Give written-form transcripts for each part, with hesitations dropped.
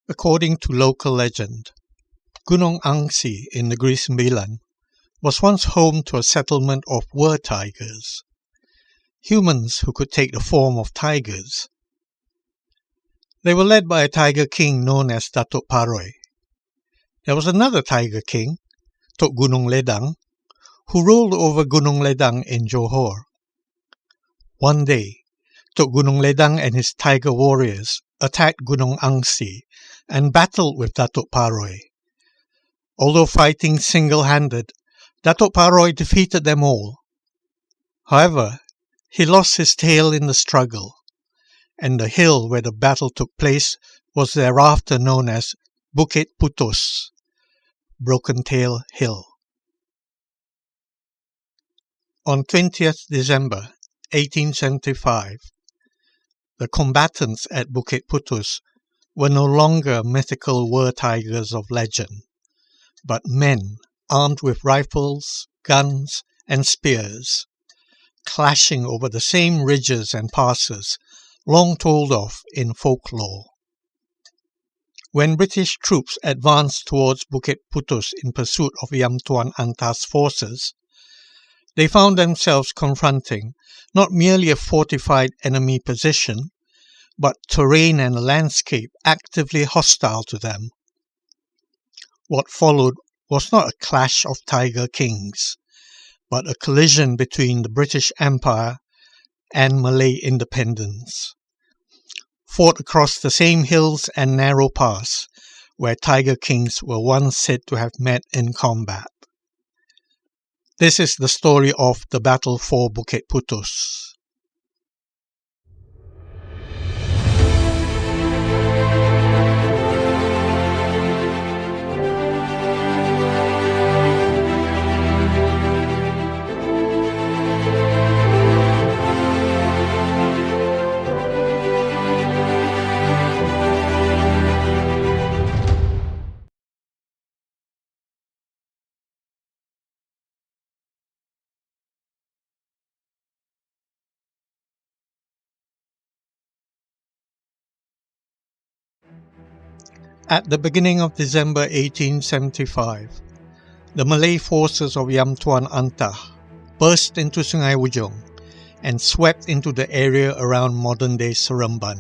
According to local legend, Gunung Angsi in Negeri Sembilan was once home to a settlement of tigers, humans who could take the form of tigers. They were led by a tiger king known as Datuk Paroi. There was another tiger king, Tok Gunung Ledang, who ruled over Gunung Ledang in Johor. One day, Tok Gunung Ledang and his tiger warriors attacked Gunung Angsi and battled with Datuk Paroi. Although fighting single-handed, Datuk Paroi defeated them all. However, he lost his tail in the struggle, and the hill where the battle took place was thereafter known as Buket Putus, Broken Tail Hill. On 20th December 1875, the combatants at Buket Putus were no longer mythical tigers of legend, but men armed with rifles, guns, and spears, clashing over the same ridges and passes long told of in folklore. When British troops advanced towards Buket Putus in pursuit of Yam Tuan Antah's forces, they found themselves confronting not merely a fortified enemy position, but terrain and a landscape actively hostile to them. What followed was not a clash of tiger kings, but a collision between the British Empire and Malay independence, fought across the same hills and narrow pass where tiger kings were once said to have met in combat. This is the story of the battle for Buket Putus. At the beginning of December 1875, the Malay forces of Yam Tuan Antah burst into Sungei Ujong and swept into the area around modern-day Seremban,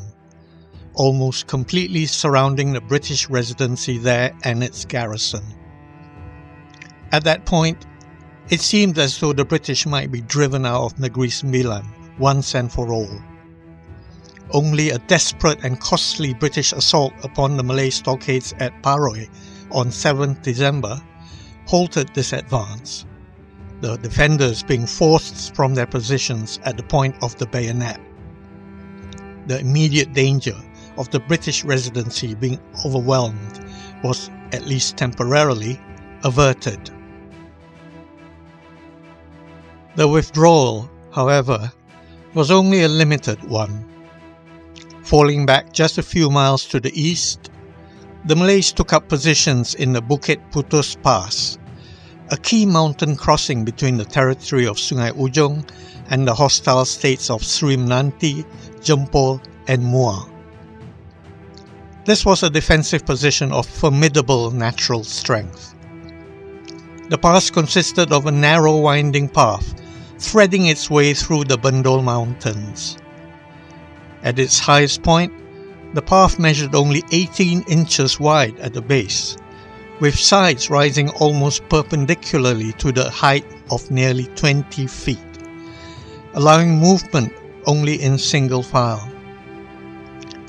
almost completely surrounding the British residency there and its garrison. At that point, it seemed as though the British might be driven out of Negeri Sembilan once and for all. Only a desperate and costly British assault upon the Malay stockades at Paroi on 7th December halted this advance, the defenders being forced from their positions at the point of the bayonet. The immediate danger of the British residency being overwhelmed was, at least temporarily, averted. The withdrawal, however, was only a limited one. Falling back just a few miles to the east, the Malays took up positions in the Bukit Putus Pass, a key mountain crossing between the territory of Sungei Ujong and the hostile states of Sri Menanti, Jempol, and Muar. This was a defensive position of formidable natural strength. The pass consisted of a narrow winding path threading its way through the Bendol Mountains. At its highest point, the path measured only 18 inches wide at the base, with sides rising almost perpendicularly to the height of nearly 20 feet, allowing movement only in single file.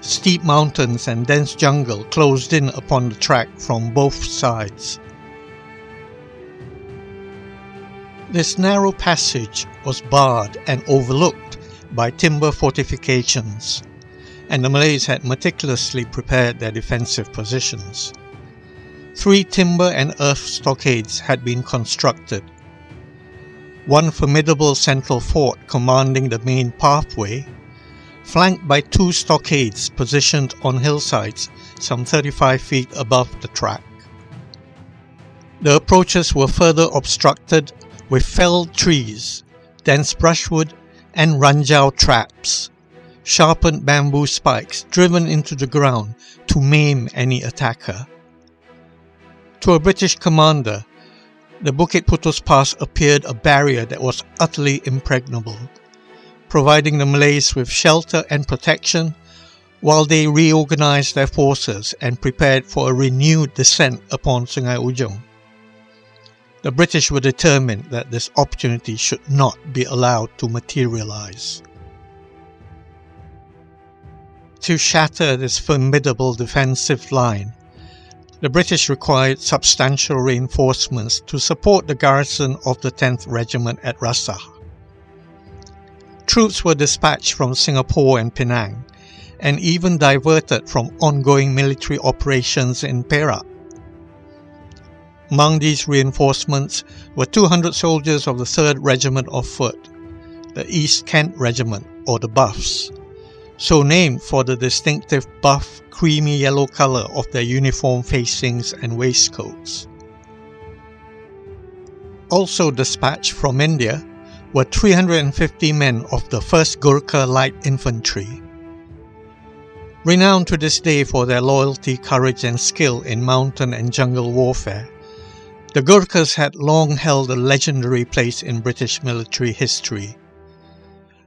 Steep mountains and dense jungle closed in upon the track from both sides. This narrow passage was barred and overlooked by timber fortifications, and the Malays had meticulously prepared their defensive positions. 3 timber and earth stockades had been constructed. One formidable central fort commanding the main pathway, flanked by 2 stockades positioned on hillsides some 35 feet above the track. The approaches were further obstructed with felled trees, dense brushwood, and ranjau traps, sharpened bamboo spikes driven into the ground to maim any attacker. To a British commander, the Bukit Putus Pass appeared a barrier that was utterly impregnable, providing the Malays with shelter and protection while they reorganized their forces and prepared for a renewed descent upon Sungei Ujong. The British were determined that this opportunity should not be allowed to materialize. To shatter this formidable defensive line, the British required substantial reinforcements to support the garrison of the 10th Regiment at Rasah. Troops were dispatched from Singapore and Penang, and even diverted from ongoing military operations in Perak. Among these reinforcements were 200 soldiers of the 3rd Regiment of Foot, the East Kent Regiment, or the Buffs, so named for the distinctive buff, creamy yellow colour of their uniform facings and waistcoats. Also dispatched from India were 350 men of the 1st Gurkha Light Infantry. Renowned to this day for their loyalty, courage and skill in mountain and jungle warfare, the Gurkhas had long held a legendary place in British military history.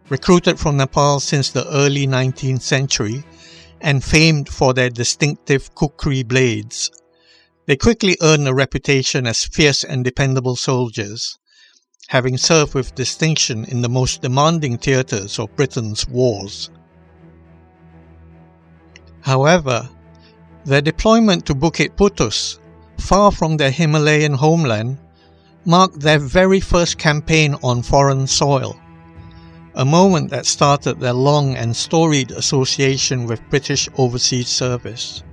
Recruited from Nepal since the early 19th century and famed for their distinctive kukri blades, they quickly earned a reputation as fierce and dependable soldiers, having served with distinction in the most demanding theatres of Britain's wars. However, their deployment to Bukit Putus, far from their Himalayan homeland, marked their very first campaign on foreign soil, a moment that started their long and storied association with British overseas service.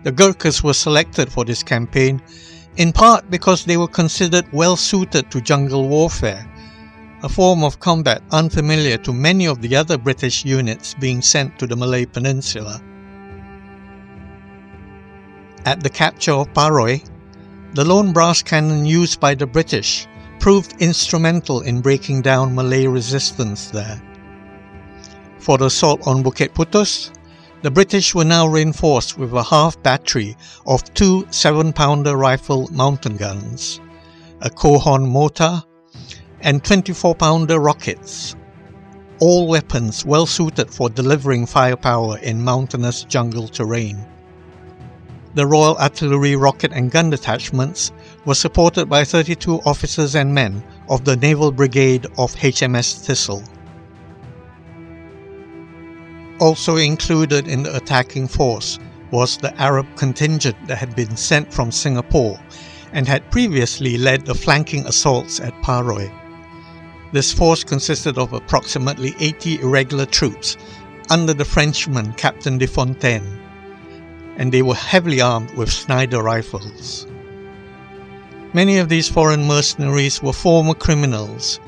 The Gurkhas were selected for this campaign in part because they were considered well suited to jungle warfare, a form of combat unfamiliar to many of the other British units being sent to the Malay Peninsula. At the capture of Paroi, the lone brass cannon used by the British proved instrumental in breaking down Malay resistance there. For the assault on Bukit Putus, the British were now reinforced with a half battery of 2 7-pounder rifle mountain guns, a Cohorn mortar, and 24-pounder rockets, all weapons well suited for delivering firepower in mountainous jungle terrain. The Royal Artillery rocket and gun detachments were supported by 32 officers and men of the Naval Brigade of HMS Thistle. Also included in the attacking force was the Arab contingent that had been sent from Singapore and had previously led the flanking assaults at Paroi. This force consisted of approximately 80 irregular troops under the Frenchman Captain de Fontaine, and they were heavily armed with Snider rifles. Many of these foreign mercenaries were former criminals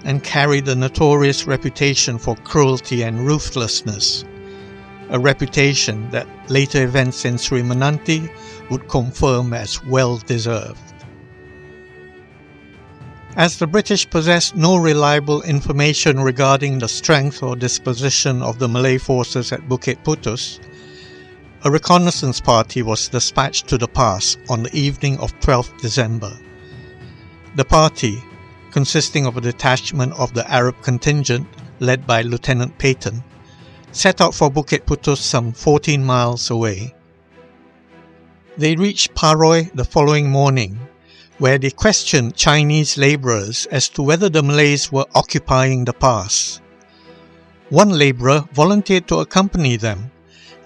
and carried a notorious reputation for cruelty and ruthlessness, a reputation that later events in Sri Menanti would confirm as well-deserved. As the British possessed no reliable information regarding the strength or disposition of the Malay forces at Bukit Putus, a reconnaissance party was dispatched to the pass on the evening of 12th December. The party, consisting of a detachment of the Arab contingent led by Lieutenant Peyton, set out for Bukit Putus some 14 miles away. They reached Paroi the following morning, where they questioned Chinese labourers as to whether the Malays were occupying the pass. One labourer volunteered to accompany them,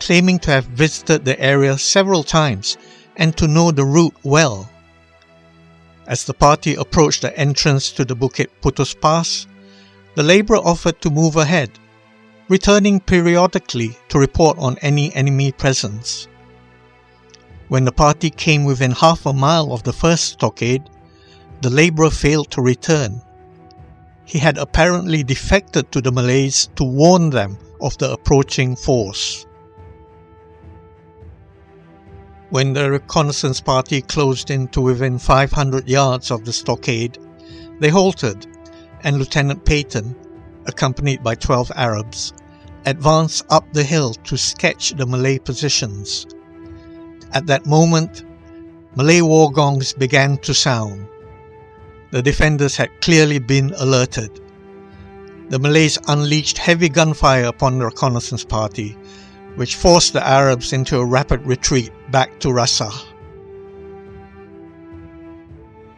claiming to have visited the area several times and to know the route well. As the party approached the entrance to the Bukit Putus Pass, the labourer offered to move ahead, returning periodically to report on any enemy presence. When the party came within half a mile of the first stockade, the labourer failed to return. He had apparently defected to the Malays to warn them of the approaching force. When the reconnaissance party closed in to within 500 yards of the stockade, they halted, and Lieutenant Peyton, accompanied by 12 Arabs, advanced up the hill to sketch the Malay positions. At that moment, Malay war gongs began to sound. The defenders had clearly been alerted. The Malays unleashed heavy gunfire upon the reconnaissance party, which forced the Arabs into a rapid retreat back to Rasah.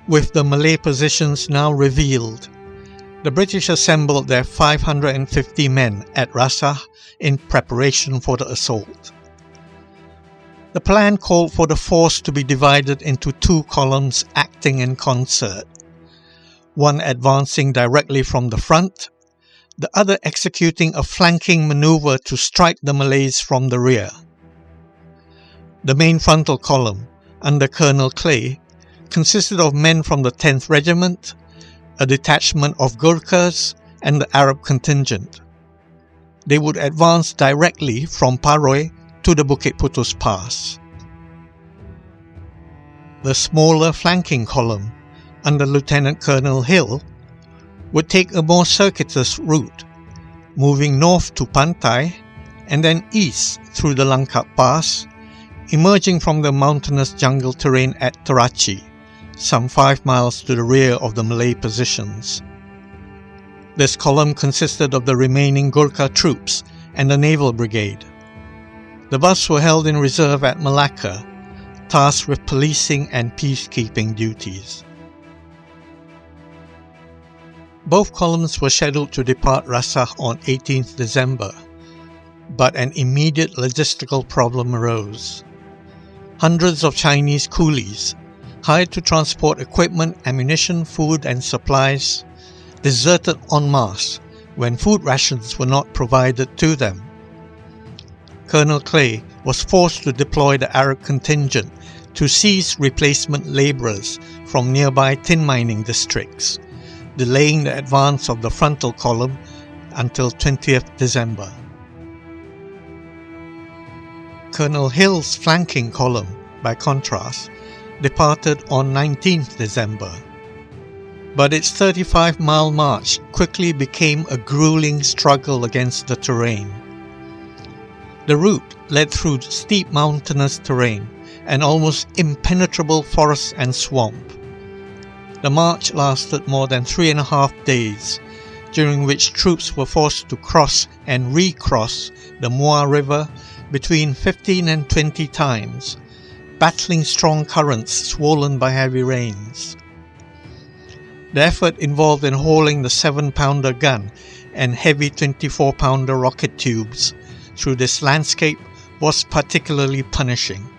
With the Malay positions now revealed, the British assembled their 550 men at Rasah in preparation for the assault. The plan called for the force to be divided into two columns acting in concert, one advancing directly from the front, the other executing a flanking maneuver to strike the Malays from the rear. The main frontal column, under Colonel Clay, consisted of men from the 10th Regiment, a detachment of Gurkhas, and the Arab contingent. They would advance directly from Paroi to the Bukit Putus Pass. The smaller flanking column, under Lieutenant Colonel Hill, would take a more circuitous route, moving north to Pantai and then east through the Langkat Pass, emerging from the mountainous jungle terrain at Tarachi, some 5 miles to the rear of the Malay positions. This column consisted of the remaining Gurkha troops and the naval brigade. The Bas were held in reserve at Malacca, tasked with policing and peacekeeping duties. Both columns were scheduled to depart Rasah on 18th December, but an immediate logistical problem arose. Hundreds of Chinese coolies, hired to transport equipment, ammunition, food and supplies, deserted en masse when food rations were not provided to them. Colonel Clay was forced to deploy the Arab contingent to seize replacement labourers from nearby tin mining districts, delaying the advance of the frontal column until 20th December. Colonel Hill's flanking column, by contrast, departed on 19th December. But its 35-mile march quickly became a grueling struggle against the terrain. The route led through steep mountainous terrain and almost impenetrable forest and swamp. The march lasted more than 3.5 days, during which troops were forced to cross and recross the Muar River between 15 and 20 times, battling strong currents swollen by heavy rains. The effort involved in hauling the 7-pounder gun and heavy 24-pounder rocket tubes through this landscape was particularly punishing.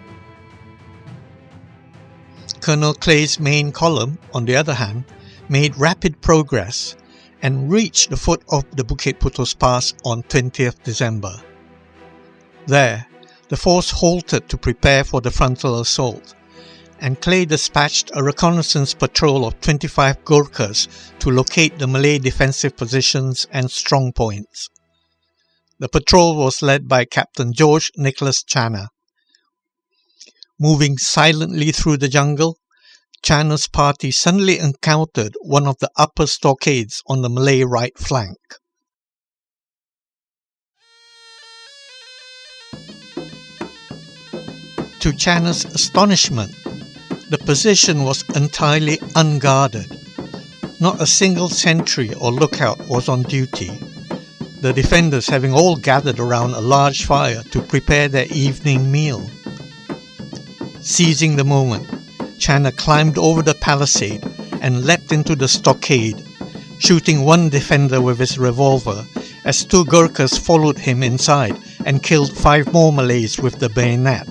Colonel Clay's main column, on the other hand, made rapid progress and reached the foot of the Bukit Putus Pass on 20th December. There, the force halted to prepare for the frontal assault, and Clay dispatched a reconnaissance patrol of 25 Gurkhas to locate the Malay defensive positions and strong points. The patrol was led by Captain George Nicholas Channa. Moving silently through the jungle, Channa's party suddenly encountered one of the upper stockades on the Malay right flank. To Channa's astonishment, the position was entirely unguarded. Not a single sentry or lookout was on duty, the defenders having all gathered around a large fire to prepare their evening meal. Seizing the moment, Channa climbed over the palisade and leapt into the stockade, shooting one defender with his revolver as 2 Gurkhas followed him inside and killed 5 more Malays with the bayonet.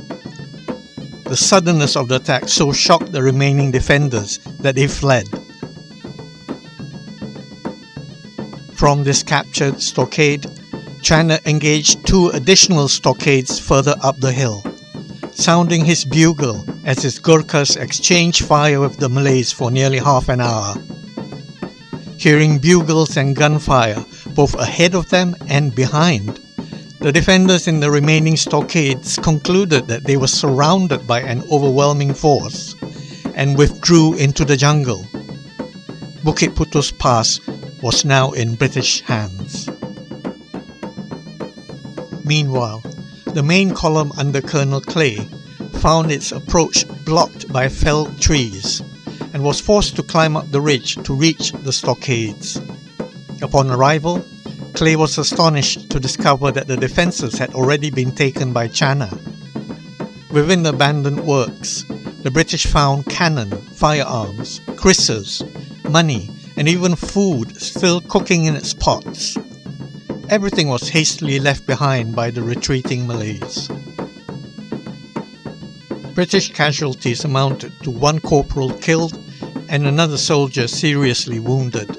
The suddenness of the attack so shocked the remaining defenders that they fled. From this captured stockade, Channa engaged 2 additional stockades further up the hill, sounding his bugle as his Gurkhas exchanged fire with the Malays for nearly half an hour. Hearing bugles and gunfire both ahead of them and behind, the defenders in the remaining stockades concluded that they were surrounded by an overwhelming force and withdrew into the jungle. Bukit Putus Pass was now in British hands. Meanwhile, the main column under Colonel Clay found its approach blocked by felled trees and was forced to climb up the ridge to reach the stockades. Upon arrival, Clay was astonished to discover that the defences had already been taken by Channa. Within the abandoned works, the British found cannon, firearms, krisers, money, and even food still cooking in its pots. Everything was hastily left behind by the retreating Malays. British casualties amounted to 1 corporal killed and another soldier seriously wounded.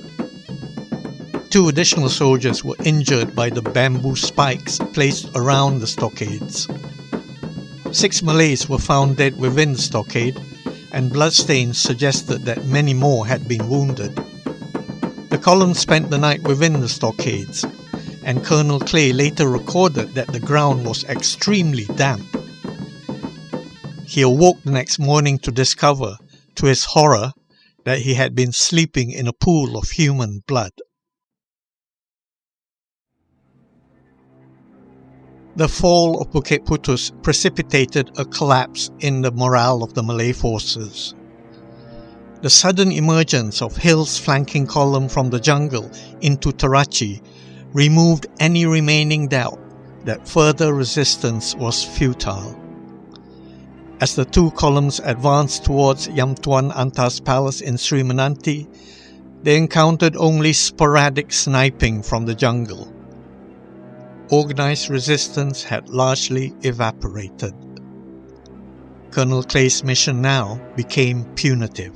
2 additional soldiers were injured by the bamboo spikes placed around the stockades. 6 Malays were found dead within the stockade, and bloodstains suggested that many more had been wounded. The column spent the night within the stockades, and Colonel Clay later recorded that the ground was extremely damp. He awoke the next morning to discover, to his horror, that he had been sleeping in a pool of human blood. The fall of Buket Putus precipitated a collapse in the morale of the Malay forces. The sudden emergence of Hill's flanking column from the jungle into Tarachi removed any remaining doubt that further resistance was futile. As the 2 columns advanced towards Yam Tuan Antah's palace in Sri Menanti, they encountered only sporadic sniping from the jungle. Organized resistance had largely evaporated. Colonel Clay's mission now became punitive: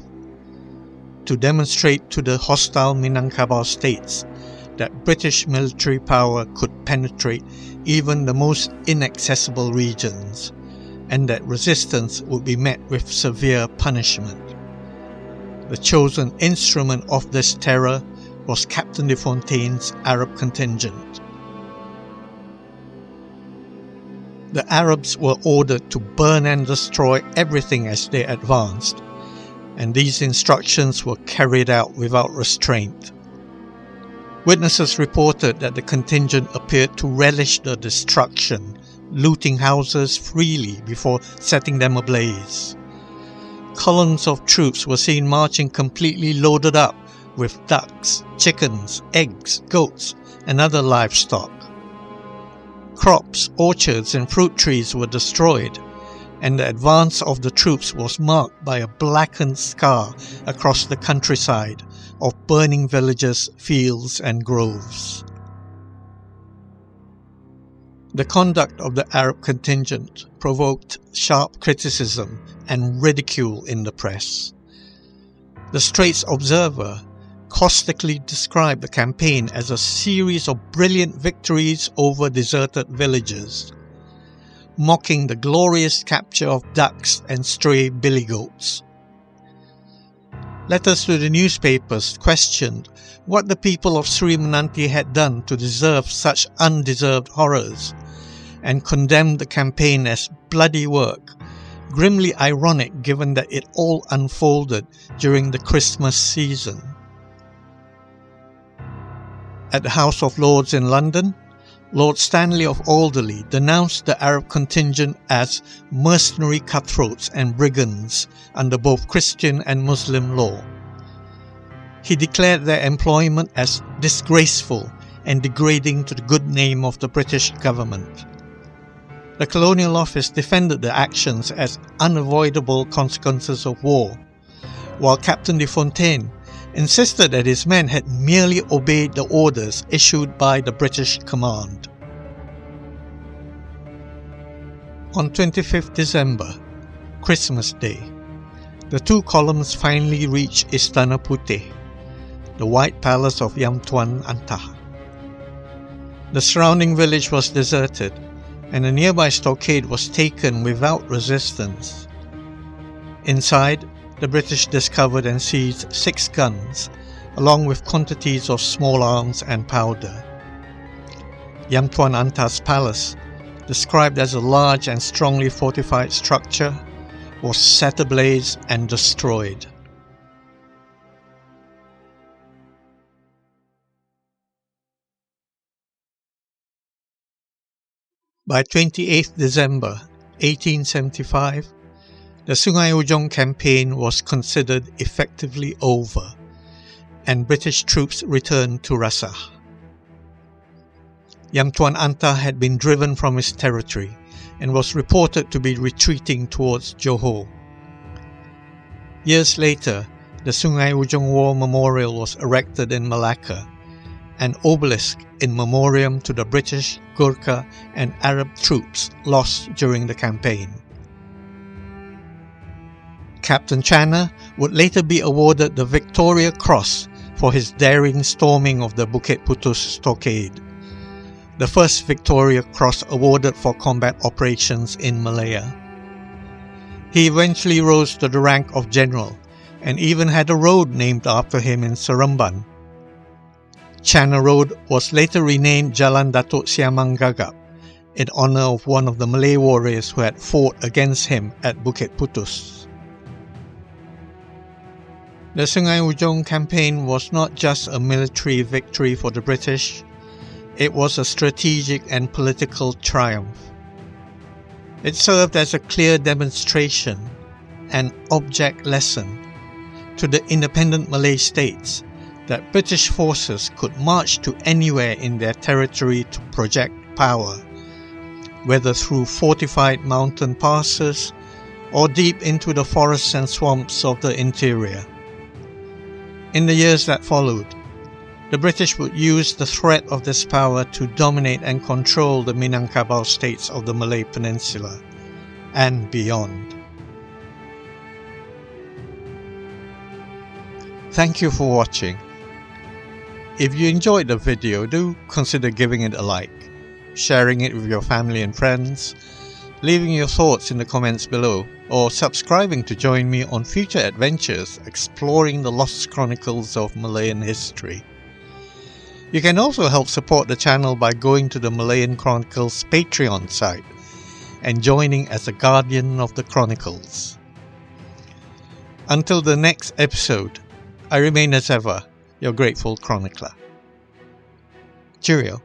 to demonstrate to the hostile Minangkabau states that British military power could penetrate even the most inaccessible regions, and that resistance would be met with severe punishment. The chosen instrument of this terror was Captain de Fontaine's Arab contingent. The Arabs were ordered to burn and destroy everything as they advanced, and these instructions were carried out without restraint. Witnesses reported that the contingent appeared to relish the destruction, looting houses freely before setting them ablaze. Columns of troops were seen marching completely loaded up with ducks, chickens, eggs, goats, and other livestock. Crops, orchards, and fruit trees were destroyed, and the advance of the troops was marked by a blackened scar across the countryside of burning villages, fields, and groves. The conduct of the Arab contingent provoked sharp criticism and ridicule in the press. The Straits Observer caustically described the campaign as a series of brilliant victories over deserted villages, mocking the glorious capture of ducks and stray billy goats. Letters to the newspapers questioned what the people of Sri Menanti had done to deserve such undeserved horrors, and condemned the campaign as bloody work, grimly ironic given that it all unfolded during the Christmas season. At the House of Lords in London, Lord Stanley of Alderley denounced the Arab contingent as mercenary cutthroats and brigands under both Christian and Muslim law. He declared their employment as disgraceful and degrading to the good name of the British government. The Colonial Office defended the actions as unavoidable consequences of war, while Captain de Fontaine insisted that his men had merely obeyed the orders issued by the British command. On 25th December, Christmas Day, the 2 columns finally reached Istana Putih, the White Palace of Yam Tuan Antah. The surrounding village was deserted, and a nearby stockade was taken without resistance. Inside, the British discovered and seized 6 guns, along with quantities of small arms and powder. Yam Tuan Antah's palace, described as a large and strongly fortified structure, was set ablaze and destroyed. By 28th December 1875, the Sungei Ujong campaign was considered effectively over, and British troops returned to Rasah. Yam Tuan Antah had been driven from his territory and was reported to be retreating towards Johor. Years later, the Sungei Ujong War Memorial was erected in Malacca, an obelisk in memoriam to the British, Gurkha and Arab troops lost during the campaign. Captain Channa would later be awarded the Victoria Cross for his daring storming of the Buket Putus stockade, the first Victoria Cross awarded for combat operations in Malaya. He eventually rose to the rank of general and even had a road named after him in Seremban. Channa Road was later renamed Jalan Datuk Siamang Gagap in honour of one of the Malay warriors who had fought against him at Buket Putus. The Sungei Ujong campaign was not just a military victory for the British, it was a strategic and political triumph. It served as a clear demonstration, an object lesson, to the independent Malay states that British forces could march to anywhere in their territory to project power, whether through fortified mountain passes or deep into the forests and swamps of the interior. In the years that followed, the British would use the threat of this power to dominate and control the Minangkabau states of the Malay Peninsula and beyond. Thank you for watching. If you enjoyed the video, do consider giving it a like, sharing it with your family and friends, leaving your thoughts in the comments below, or subscribing to join me on future adventures exploring the lost chronicles of Malayan history. You can also help support the channel by going to the Malayan Chronicles Patreon site and joining as a guardian of the Chronicles. Until the next episode, I remain as ever your grateful chronicler. Cheerio.